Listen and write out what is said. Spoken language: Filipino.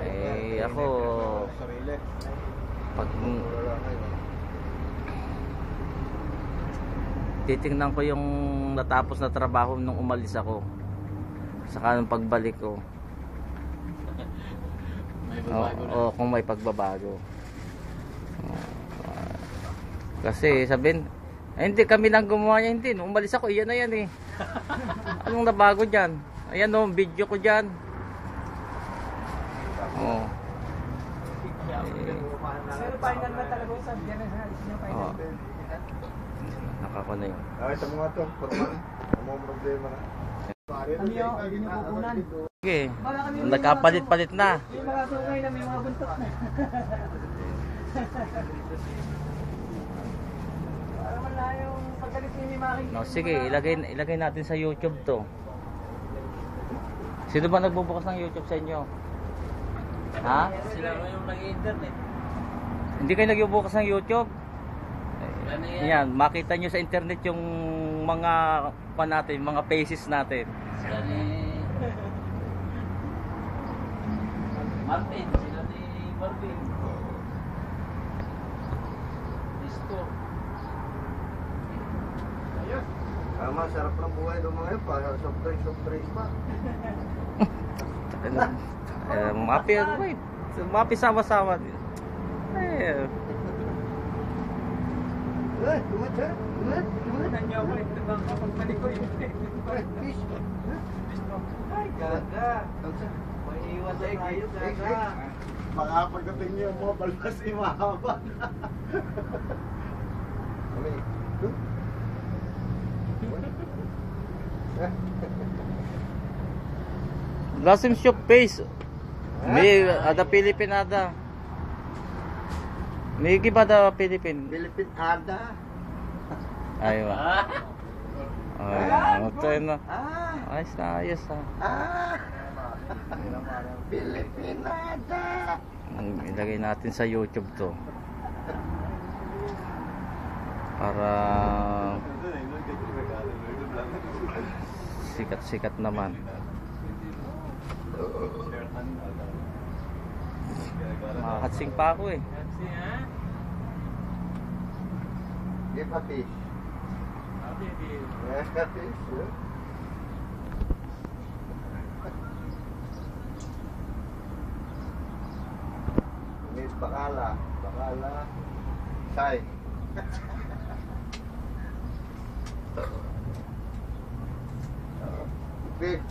Eh ako pag titingnan ko yung natapos na trabaho nung umalis ako, saka nung pagbalik ko, kung may pagbabago. Kasi sabihin, hindi kami lang gumawa niya, hindi. Nung umalis ako, iyan na yan eh. Anong nabago dyan? Ayan o, video ko dyan. Oh. Pero final na talaga yung sabi yan. Final na. Nakako na yun. Ay, sa mga to, formal. Ang problema na. Kami yung pupunan. Okay, nagkapalit-palit na. Yung mga sungay na may mga buntot na. Para wala yung pagkalit ni Maki. No, sige, ilagay natin sa YouTube to. Sino ba nagbubukas ng YouTube sa inyo? Ha? Sila yung nag-internet. Hindi kayo nagbubukas ng YouTube? Yan, makita nyo sa internet yung mga natin, mga faces natin. Sila ni Martin, sila ni Marvin. Disco. Ayun. Tama, sarap ng buhay doon mga yun. Para soft drinks pa. Mapi sama-sama. Eh, Lumat siya. Lumat. Nanyo ako ito bang kapagpalik ko yung Fish. Ay, gaga. May iwan na tayo, gaga. Baka pagdating niyo mo, balbas imahaba. Kami. Blossom Shop Face. May ada Philippine ada. May giba da Philippine. Philippine Ada. Aywa. Ay, ito na. Ayos na, ayos na. Philippine Ada. Ilagay natin sa YouTube to. Para sikat-sikat naman. Makahatsing pa ako eh. Give a fish. Yes, a fish. Miss Bakala. Bakala. Sai. Fish.